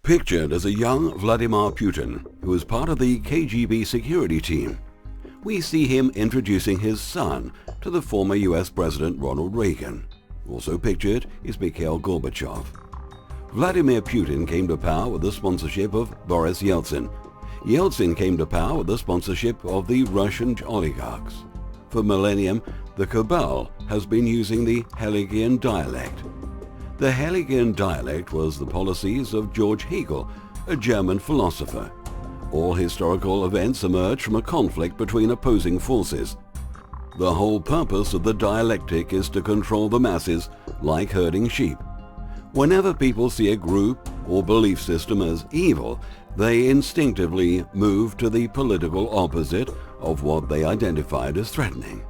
Pictured as a young Vladimir Putin, who is part of the KGB security team, we see him introducing his son to the former US President Ronald Reagan. Also pictured is Mikhail Gorbachev. Vladimir Putin came to power with the sponsorship of Boris Yeltsin. Yeltsin came to power with the sponsorship of the Russian oligarchs. For millennium, the Cabal has been using the Hegelian dialect. The Hegelian dialect was the policies of George Hegel, a German philosopher. All historical events emerge from a conflict between opposing forces. The whole purpose of the dialectic is to control the masses like herding sheep. Whenever people see a group or belief system as evil, they instinctively move to the political opposite of what they identified as threatening.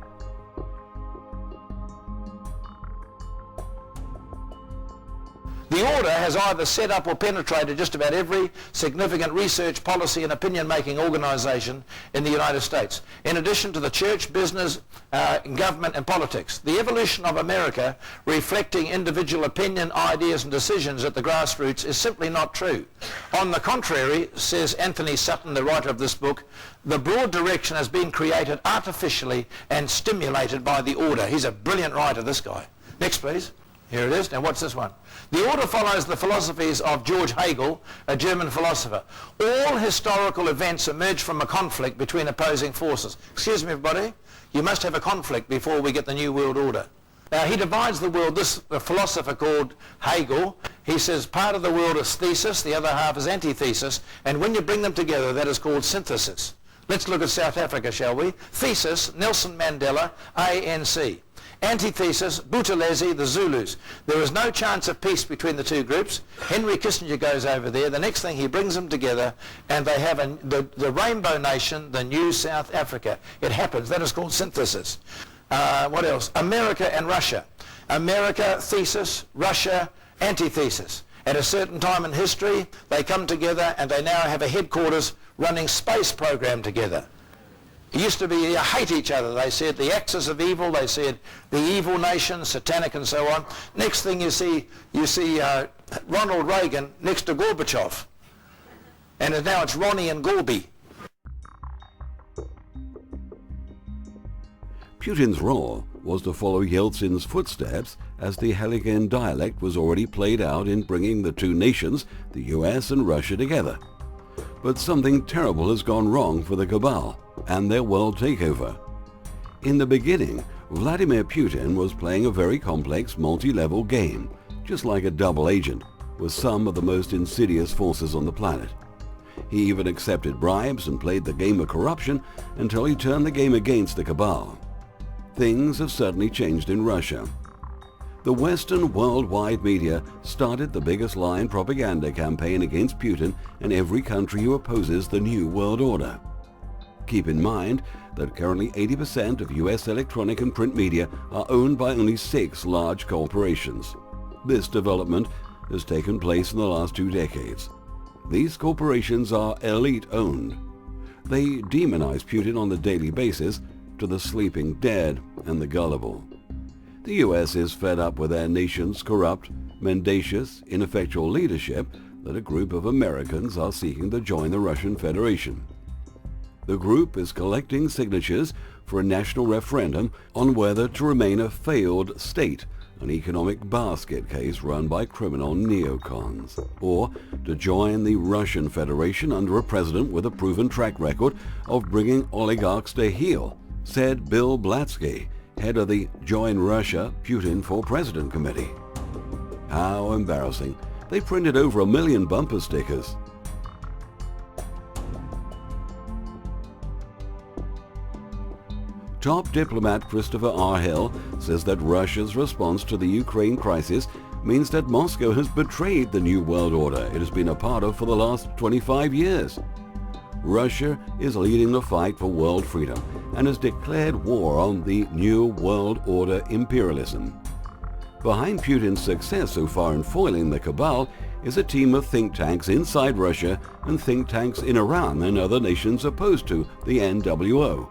The order has either set up or penetrated just about every significant research, policy and opinion-making organisation in the United States, in addition to the church, business, government and politics. The evolution of America reflecting individual opinion, ideas and decisions at the grassroots is simply not true. On the contrary, says Anthony Sutton, the writer of this book, the broad direction has been created artificially and stimulated by the order. He's a brilliant writer, this guy. Next, please. Here it is. Now what's this one? The order follows the philosophies of George Hegel, a German philosopher. All historical events emerge from a conflict between opposing forces. Excuse me, everybody. You must have a conflict before we get the New World Order. Now he divides the world, this philosopher called Hegel, he says part of the world is thesis, the other half is antithesis, and when you bring them together that is called synthesis. Let's look at South Africa, shall we? Thesis, Nelson Mandela, ANC. Antithesis, Buthelezi, the Zulus. There is no chance of peace between the two groups. Henry Kissinger goes over there. The next thing he brings them together and they have the rainbow nation, the new South Africa. It happens. That is called synthesis. What else? America and Russia. America, thesis, Russia, antithesis. At a certain time in history, they come together and they now have a headquarters running space program together. It used to be, hate each other, they said, the axis of evil, they said, the evil nation, satanic and so on. Next thing you see Ronald Reagan next to Gorbachev. And now it's Ronnie and Gorby. Putin's role was to follow Yeltsin's footsteps, as the Hegelian dialect was already played out in bringing the two nations, the US and Russia, together. But something terrible has gone wrong for the Cabal and their world takeover. In the beginning, Vladimir Putin was playing a very complex multi-level game, just like a double agent, with some of the most insidious forces on the planet. He even accepted bribes and played the game of corruption until he turned the game against the Cabal. Things have certainly changed in Russia. The Western worldwide media started the biggest lie and propaganda campaign against Putin and every country who opposes the New World Order. Keep in mind that currently 80% of US electronic and print media are owned by only 6 large corporations. This development has taken place in the last 2 decades. These corporations are elite-owned. They demonize Putin on a daily basis to the sleeping dead and the gullible. The US is fed up with their nation's corrupt, mendacious, ineffectual leadership that a group of Americans are seeking to join the Russian Federation. The group is collecting signatures for a national referendum on whether to remain a failed state, an economic basket case run by criminal neocons, or to join the Russian Federation under a president with a proven track record of bringing oligarchs to heel, said Bill Blatsky, head of the Join Russia Putin for President Committee. How embarrassing. They printed over 1 million bumper stickers. Top diplomat Christopher R. Hill says that Russia's response to the Ukraine crisis means that Moscow has betrayed the New World Order it has been a part of for the last 25 years. Russia is leading the fight for world freedom and has declared war on the New World Order imperialism. Behind Putin's success so far in foiling the Cabal is a team of think tanks inside Russia and think tanks in Iran and other nations opposed to the NWO.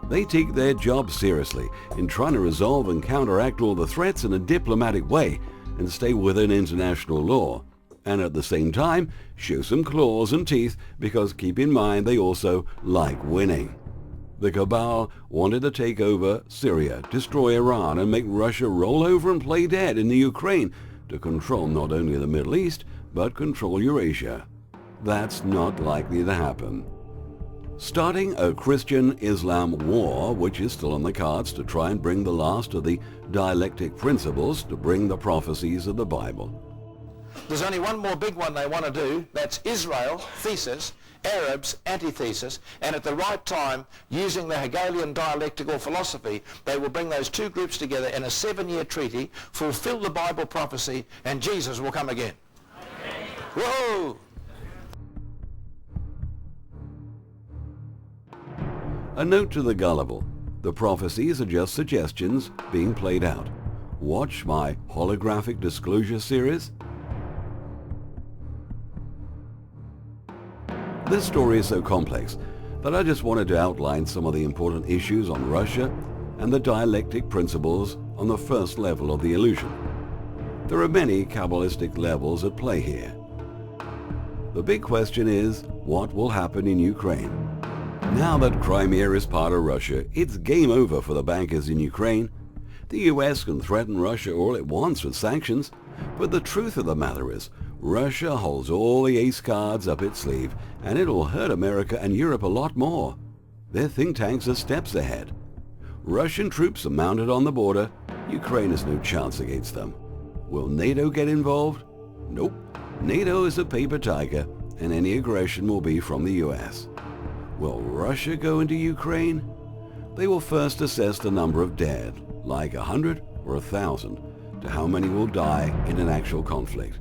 They take their job seriously in trying to resolve and counteract all the threats in a diplomatic way and stay within international law, and at the same time show some claws and teeth, because keep in mind they also like winning. The Cabal wanted to take over Syria, destroy Iran, and make Russia roll over and play dead in the Ukraine to control not only the Middle East, but control Eurasia. That's not likely to happen. Starting a Christian-Islam war, which is still on the cards to try and bring the last of the dialectic principles to bring the prophecies of the Bible. There's only one more big one they want to do. That's Israel, thesis, Arabs, antithesis, and at the right time, using the Hegelian dialectical philosophy, they will bring those two groups together in a 7-year treaty, fulfill the Bible prophecy, and Jesus will come again. Whoa! A note to the gullible: the prophecies are just suggestions being played out. Watch my holographic disclosure series. This story is so complex that I just wanted to outline some of the important issues on Russia and the dialectic principles on the first level of the illusion. There are many Kabbalistic levels at play here. The big question is, what will happen in Ukraine? Now that Crimea is part of Russia, it's game over for the bankers in Ukraine. The US can threaten Russia all it wants with sanctions, but the truth of the matter is, Russia holds all the ace cards up its sleeve, and it'll hurt America and Europe a lot more. Their think tanks are steps ahead. Russian troops are mounted on the border. Ukraine has no chance against them. Will NATO get involved? Nope. NATO is a paper tiger, and any aggression will be from the US. Will Russia go into Ukraine? They will first assess the number of dead, like 100 or 1,000, to how many will die in an actual conflict,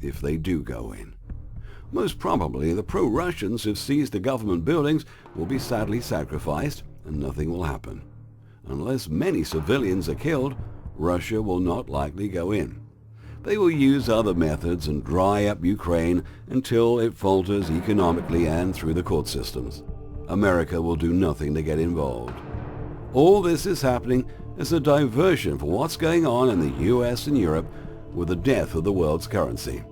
if they do go in. Most probably the pro-Russians who've seized the government buildings will be sadly sacrificed, and nothing will happen. Unless many civilians are killed, Russia will not likely go in. They will use other methods and dry up Ukraine until it falters economically and through the court systems. America will do nothing to get involved. All this is happening as a diversion for what's going on in the US and Europe with the death of the world's currency.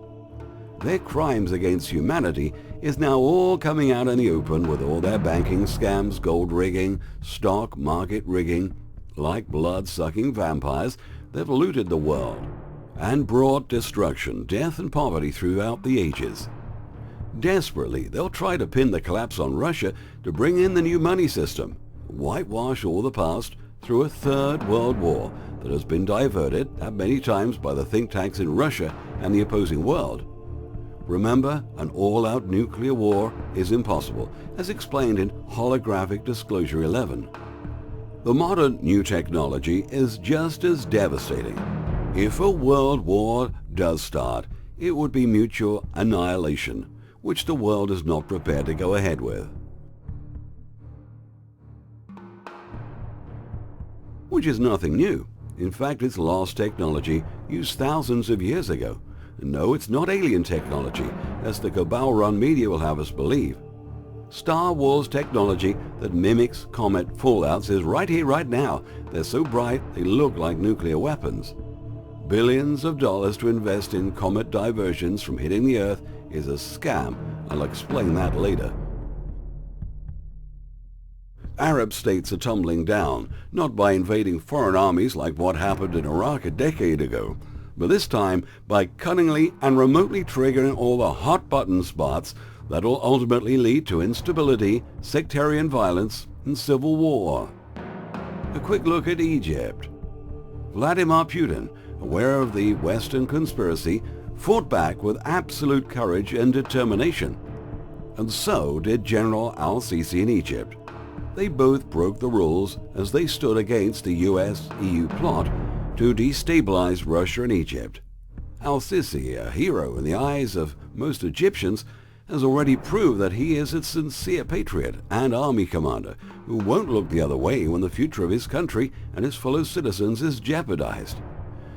Their crimes against humanity is now all coming out in the open, with all their banking scams, gold rigging, stock market rigging. Like blood-sucking vampires, they've looted the world and brought destruction, death and poverty throughout the ages. Desperately, they'll try to pin the collapse on Russia to bring in the new money system, whitewash all the past through a third world war that has been diverted that many times by the think tanks in Russia and the opposing world. Remember, an all-out nuclear war is impossible, as explained in Holographic Disclosure 11. The modern new technology is just as devastating. If a world war does start, it would be mutual annihilation, which the world is not prepared to go ahead with. Which is nothing new. In fact, it's lost technology used thousands of years ago. No, it's not alien technology, as the Cabal-run media will have us believe. Star Wars technology that mimics comet fallouts is right here, right now. They're so bright, they look like nuclear weapons. Billions of dollars to invest in comet diversions from hitting the Earth is a scam. I'll explain that later. Arab states are tumbling down, not by invading foreign armies like what happened in Iraq a decade ago, but this time by cunningly and remotely triggering all the hot-button spots that will ultimately lead to instability, sectarian violence, and civil war. A quick look at Egypt. Vladimir Putin, aware of the Western conspiracy, fought back with absolute courage and determination. And so did General al-Sisi in Egypt. They both broke the rules as they stood against the US-EU plot to destabilize Russia and Egypt. Al-Sisi, a hero in the eyes of most Egyptians, has already proved that he is a sincere patriot and army commander who won't look the other way when the future of his country and his fellow citizens is jeopardized.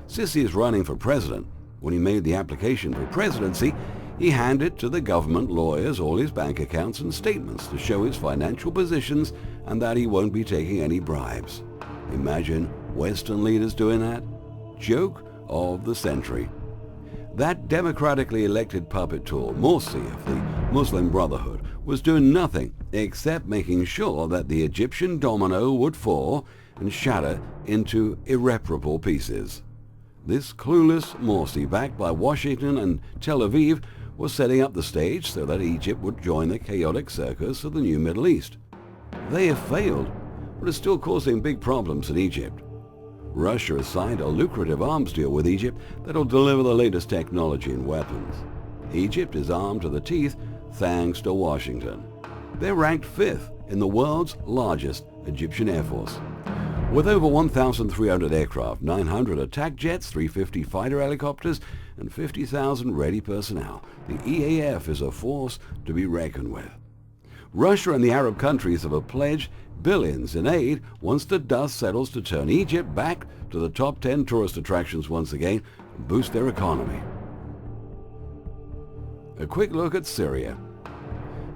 Sisi is running for president. When he made the application for presidency, he handed to the government lawyers all his bank accounts and statements to show his financial positions and that he won't be taking any bribes. Imagine Western leaders doing that? Joke of the century. That democratically elected puppet tool, Morsi of the Muslim Brotherhood, was doing nothing except making sure that the Egyptian domino would fall and shatter into irreparable pieces. This clueless Morsi, backed by Washington and Tel Aviv, was setting up the stage so that Egypt would join the chaotic circus of the new Middle East. They have failed, but are still causing big problems in Egypt. Russia has signed a lucrative arms deal with Egypt that will deliver the latest technology and weapons. Egypt is armed to the teeth thanks to Washington. They're ranked 5th in the world's largest Egyptian Air Force. With over 1,300 aircraft, 900 attack jets, 350 fighter helicopters, and 50,000 ready personnel, the EAF is a force to be reckoned with. Russia and the Arab countries have pledged billions in aid once the dust settles to turn Egypt back to the top 10 tourist attractions once again and boost their economy. A quick look at Syria.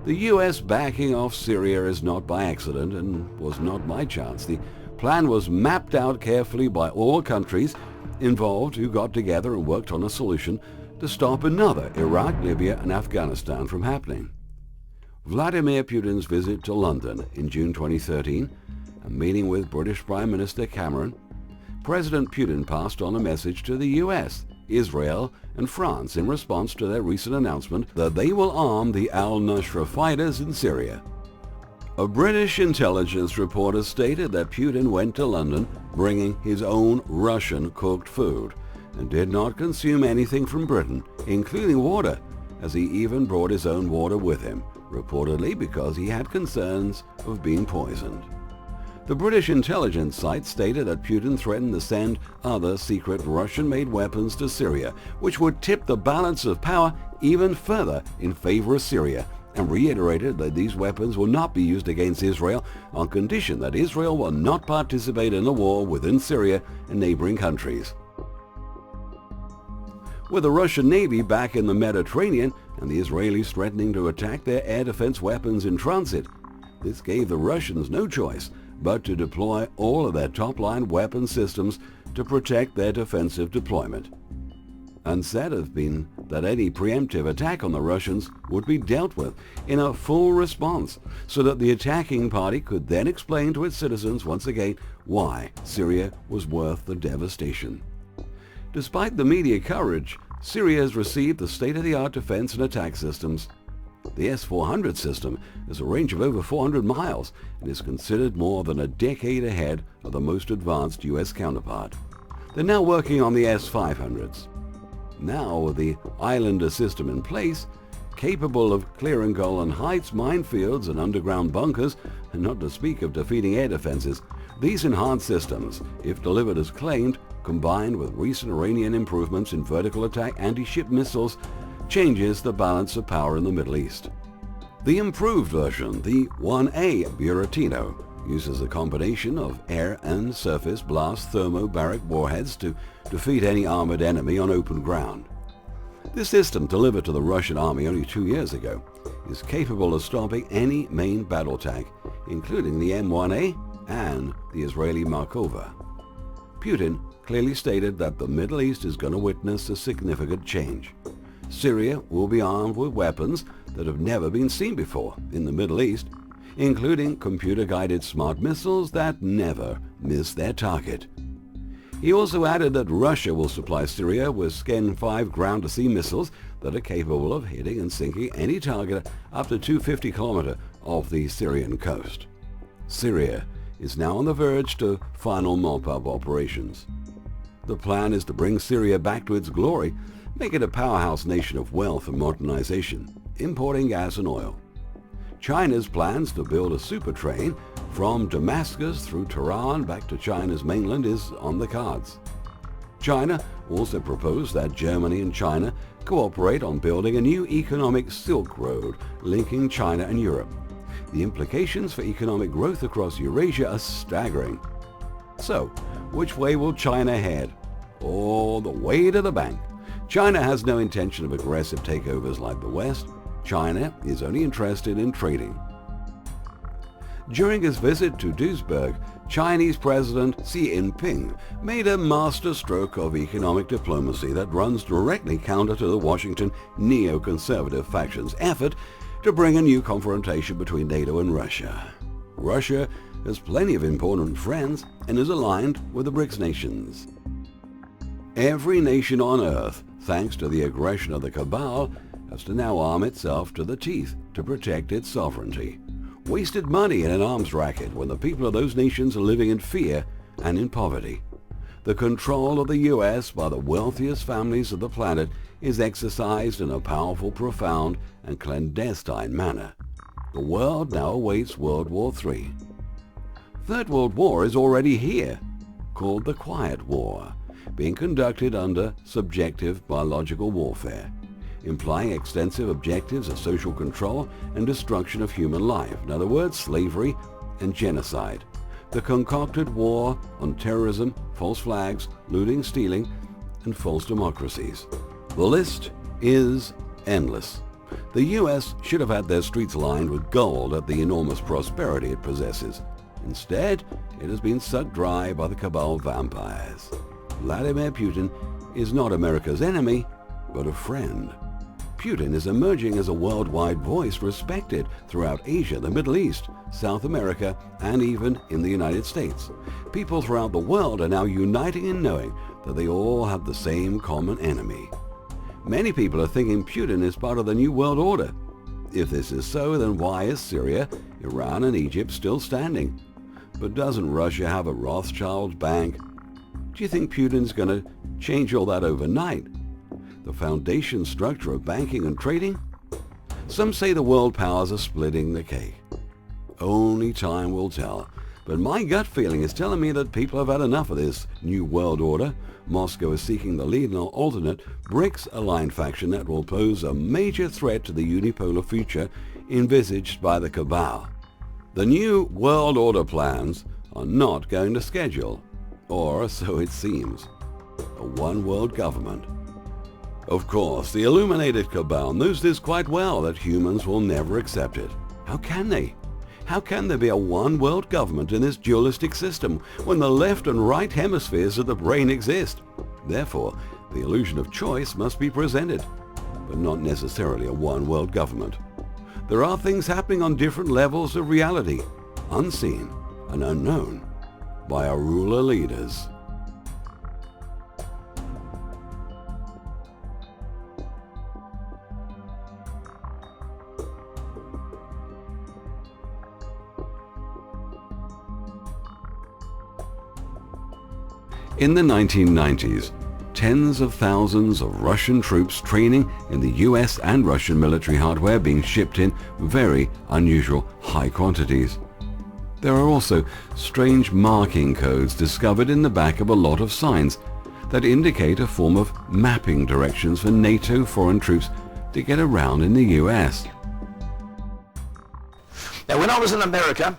The US backing off Syria is not by accident and was not by chance. The plan was mapped out carefully by all countries involved who got together and worked on a solution to stop another Iraq, Libya and Afghanistan from happening. Vladimir Putin's visit to London in June 2013 and meeting with British Prime Minister Cameron, President Putin passed on a message to the US, Israel and France in response to their recent announcement that they will arm the al-Nusra fighters in Syria. A British intelligence reporter stated that Putin went to London bringing his own Russian-cooked food and did not consume anything from Britain, including water, as he even brought his own water with him, reportedly because he had concerns of being poisoned. The British intelligence site stated that Putin threatened to send other secret Russian-made weapons to Syria, which would tip the balance of power even further in favor of Syria, and reiterated that these weapons will not be used against Israel on condition that Israel will not participate in the war within Syria and neighboring countries. With the Russian Navy back in the Mediterranean and the Israelis threatening to attack their air defense weapons in transit, this gave the Russians no choice but to deploy all of their top-line weapon systems to protect their defensive deployment. Unsaid has been that any preemptive attack on the Russians would be dealt with in a full response so that the attacking party could then explain to its citizens once again why Syria was worth the devastation. Despite the media coverage, Syria has received the state-of-the-art defense and attack systems. The S-400 system has a range of over 400 miles and is considered more than a decade ahead of the most advanced U.S. counterpart. They're now working on the S-500s. Now, with the Islander system in place, capable of clearing Golan Heights, minefields and underground bunkers, and not to speak of defeating air defenses, these enhanced systems, if delivered as claimed, combined with recent Iranian improvements in vertical attack anti-ship missiles, changes the balance of power in the Middle East. The improved version, the 1A Buratino, uses a combination of air and surface blast thermobaric warheads to defeat any armored enemy on open ground. This system, delivered to the Russian army only 2 years ago, is capable of stopping any main battle tank, including the M1A and the Israeli Markova. Putin clearly stated that the Middle East is going to witness a significant change. Syria will be armed with weapons that have never been seen before in the Middle East, including computer-guided smart missiles that never miss their target. He also added that Russia will supply Syria with Sken 5 ground-to-sea missiles that are capable of hitting and sinking any target up to 250 km off the Syrian coast. Syria is now on the verge to final mop-up operations. The plan is to bring Syria back to its glory, make it a powerhouse nation of wealth and modernization, importing gas and oil. China's plans to build a super train from Damascus through Tehran back to China's mainland is on the cards. China also proposed that Germany and China cooperate on building a new economic Silk Road linking China and Europe. The implications for economic growth across Eurasia are staggering. So, which way will China head? All the way to the bank. China has no intention of aggressive takeovers like the West. China is only interested in trading. During his visit to Duisburg, Chinese President Xi Jinping made a masterstroke of economic diplomacy that runs directly counter to the Washington neoconservative faction's effort to bring a new confrontation between NATO and Russia. Russia has plenty of important friends and is aligned with the BRICS nations. Every nation on Earth, thanks to the aggression of the Cabal, has to now arm itself to the teeth to protect its sovereignty. Wasted money in an arms racket when the people of those nations are living in fear and in poverty. The control of the US by the wealthiest families of the planet is exercised in a powerful, profound, and clandestine manner. The world now awaits World War III. Third World War is already here, called the Quiet War, being conducted under subjective biological warfare, implying extensive objectives of social control and destruction of human life. In other words, slavery and genocide. The concocted war on terrorism, false flags, looting, stealing, and false democracies. The list is endless. The US should have had their streets lined with gold at the enormous prosperity it possesses. Instead, it has been sucked dry by the Cabal vampires. Vladimir Putin is not America's enemy, but a friend. Putin is emerging as a worldwide voice respected throughout Asia, the Middle East, South America, and even in the United States. People throughout the world are now uniting in knowing that they all have the same common enemy. Many people are thinking Putin is part of the New World Order. If this is so, then why is Syria, Iran, and Egypt still standing? But doesn't Russia have a Rothschild bank? Do you think Putin's going to change all that overnight? The foundation structure of banking and trading? Some say the world powers are splitting the cake. Only time will tell. But my gut feeling is telling me that people have had enough of this New World Order. Moscow is seeking the lead in an alternate BRICS-aligned faction that will pose a major threat to the unipolar future envisaged by the Cabal. The New World Order plans are not going to schedule, or so it seems, a one-world government. Of course, the illuminated Cabal knows this quite well, that humans will never accept it. How can they? How can there be a one-world government in this dualistic system when the left and right hemispheres of the brain exist? Therefore, the illusion of choice must be presented, but not necessarily a one-world government. There are things happening on different levels of reality, unseen and unknown by our ruler leaders. In the 1990s, tens of thousands of Russian troops training in the US and Russian military hardware being shipped in very unusual high quantities. There are also strange marking codes discovered in the back of a lot of signs that indicate a form of mapping directions for NATO foreign troops to get around in the US. Now, when I was in America,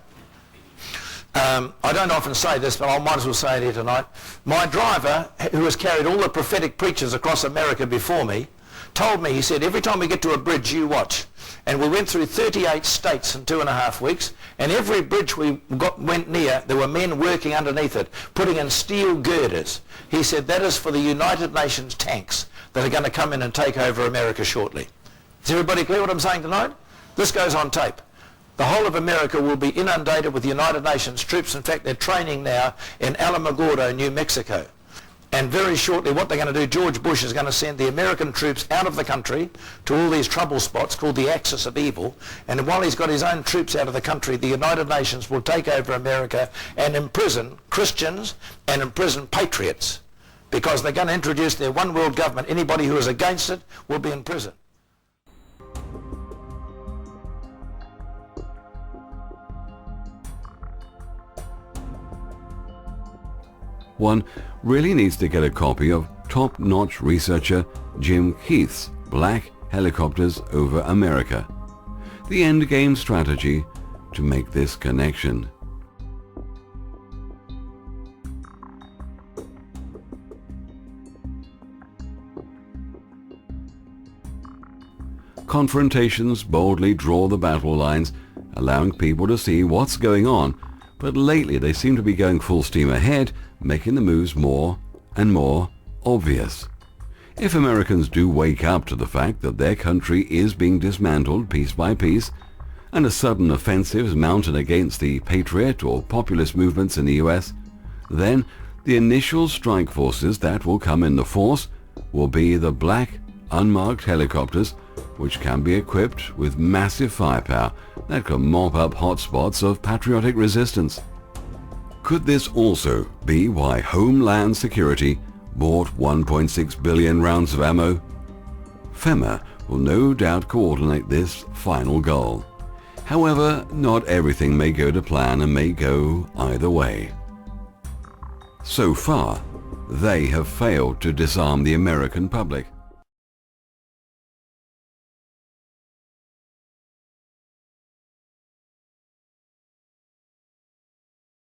I don't often say this, but I might as well say it here tonight. My driver, who has carried all the prophetic preachers across America before me, told me, he said, every time we get to a bridge, you watch. And we went through 38 states in 2.5 weeks, and every bridge we went near, there were men working underneath it, putting in steel girders. He said, that is for the United Nations tanks that are going to come in and take over America shortly. Is everybody clear what I'm saying tonight? This goes on tape. The whole of America will be inundated with United Nations troops. In fact, they're training now in Alamogordo, New Mexico. And very shortly, what they're going to do, George Bush is going to send the American troops out of the country to all these trouble spots called the axis of evil. And while he's got his own troops out of the country, the United Nations will take over America and imprison Christians and imprison patriots, because they're going to introduce their one world government. Anybody who is against it will be in prison. One really needs to get a copy of top-notch researcher Jim Keith's Black Helicopters Over America, the endgame strategy to make this connection. Confrontations boldly draw the battle lines, allowing people to see what's going on but lately they seem to be going full steam ahead, making the moves more and more obvious. If Americans do wake up to the fact that their country is being dismantled piece by piece, and a sudden offensive is mounted against the patriot or populist movements in the US, then the initial strike forces that will come in the force will be the black, unmarked helicopters, which can be equipped with massive firepower that can mop up hotspots of patriotic resistance. Could this also be why Homeland Security bought 1.6 billion rounds of ammo? FEMA will no doubt coordinate this final goal. However, not everything may go to plan and may go either way. So far, they have failed to disarm the American public.